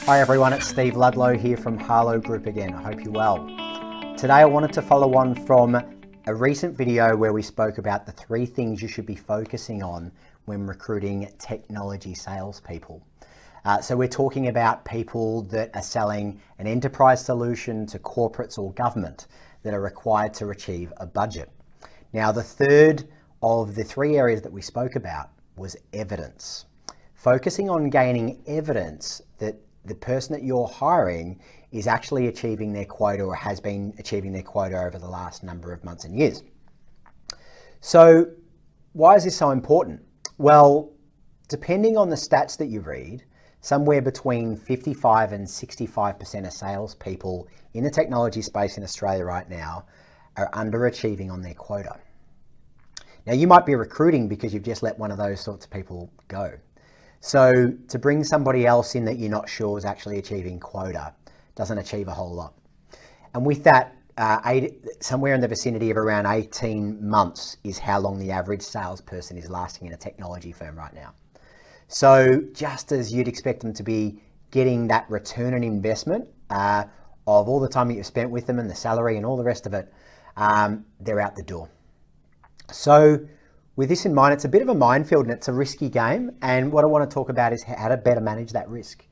Hi everyone, it's Steve Ludlow here from Harlow Group again. I hope you're well. Today I wanted to follow on from a recent video where we spoke about the 3 things you should be focusing on when recruiting technology salespeople. So we're talking about people that are selling an enterprise solution to corporates or government that are required to achieve a budget. Now the third of the 3 areas that we spoke about was evidence. Focusing on gaining evidence that the person that you're hiring is actually achieving their quota or has been achieving their quota over the last number of months and years. So why is this so important? Well, depending on the stats that you read, somewhere between 55 and 65% of salespeople in the technology space in Australia right now are underachieving on their quota. Now you might be recruiting because you've just let one of those sorts of people go. So to bring somebody else in that you're not sure is actually achieving quota doesn't achieve a whole lot. And with that, somewhere in the vicinity of around 18 months is how long the average salesperson is lasting in a technology firm right now. So just as you'd expect them to be getting that return on investment of all the time that you've spent with them and the salary and all the rest of it, they're out the door. So with this in mind, it's a bit of a minefield and it's a risky game. And what I want to talk about is how to better manage that risk.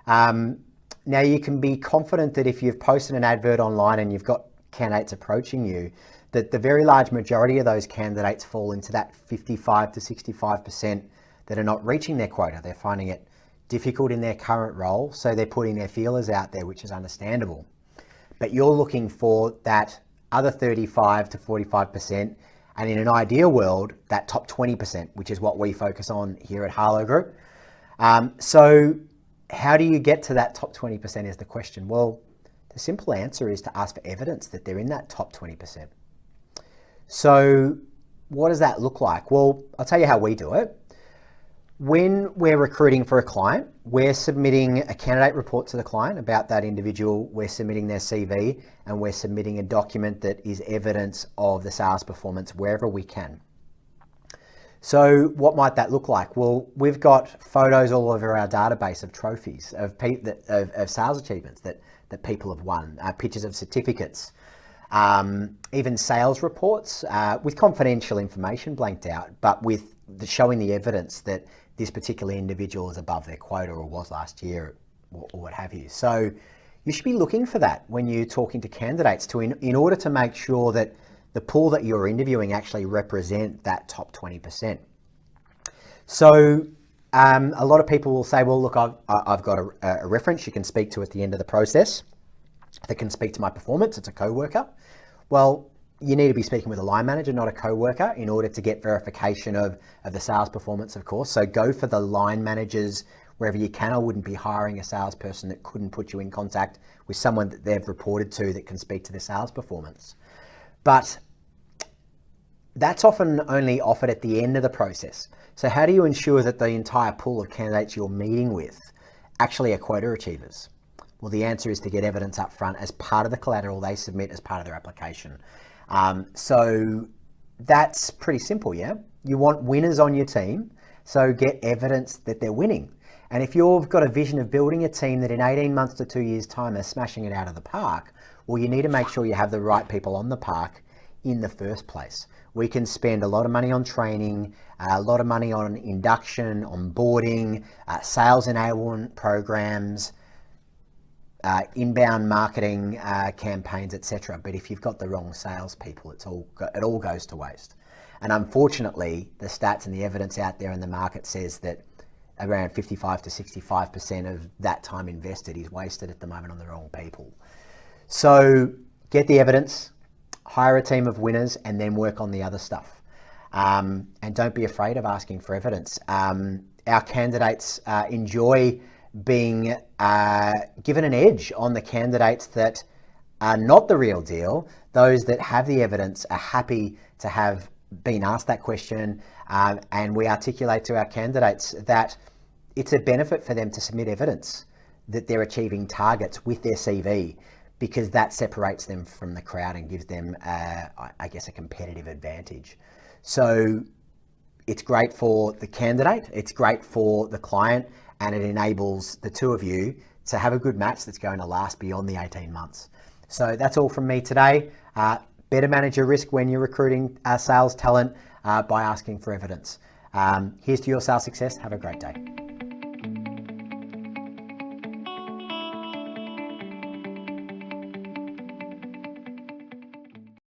Now you can be confident that if you've posted an advert online and you've got candidates approaching you, that the very large majority of those candidates fall into that 55 to 65% that are not reaching their quota. They're finding it difficult in their current role, so they're putting their feelers out there, which is understandable. But you're looking for that other 35 to 45%, and in an ideal world, that top 20%, which is what we focus on here at Harlow Group. So how do you get to that top 20% is the question. Well, the simple answer is to ask for evidence that they're in that top 20%. So what does that look like? Well, I'll tell you how we do it. When we're recruiting for a client, we're submitting a candidate report to the client about that individual. We're submitting their CV and we're submitting a document that is evidence of the sales performance wherever we can. So what might that look like? Well, we've got photos all over our database of trophies, of sales achievements that people have won, pictures of certificates, even sales reports with confidential information blanked out, but with showing the evidence that this particular individual is above their quota or was last year or what have you. So you should be looking for that when you're talking to candidates in order to make sure that the pool that you're interviewing actually represent that top 20%. So a lot of people will say, well, look, I've got a reference you can speak to at the end of the process that can speak to my performance. It's a co-worker. Well, you need to be speaking with a line manager, not a co-worker, in order to get verification of the sales performance, of course. So go for the line managers wherever you can. I wouldn't be hiring a salesperson that couldn't put you in contact with someone that they've reported to that can speak to the sales performance. But that's often only offered at the end of the process. So how do you ensure that the entire pool of candidates you're meeting with actually are quota achievers? Well, the answer is to get evidence up front as part of the collateral they submit as part of their application. So that's pretty simple, yeah? You want winners on your team, so get evidence that they're winning. And if you've got a vision of building a team that in 18 months to 2 years' time are smashing it out of the park, well, you need to make sure you have the right people on the park in the first place. We can spend a lot of money on training, a lot of money on induction, onboarding, sales enablement programs, inbound marketing campaigns, etc. But if you've got the wrong salespeople, it all goes to waste. And unfortunately, the stats and the evidence out there in the market says that around 55 to 65% of that time invested is wasted at the moment on the wrong people. So get the evidence, hire a team of winners, and then work on the other stuff. And don't be afraid of asking for evidence. Our candidates enjoy being given an edge on the candidates that are not the real deal. Those that have the evidence are happy to have been asked that question, and we articulate to our candidates that it's a benefit for them to submit evidence that they're achieving targets with their CV, because that separates them from the crowd and gives them, I guess, a competitive advantage. So it's great for the candidate, it's great for the client, and it enables the two of you to have a good match that's going to last beyond the 18 months. So that's all from me today. Better manage your risk when you're recruiting sales talent by asking for evidence. Here's to your sales success. Have a great day.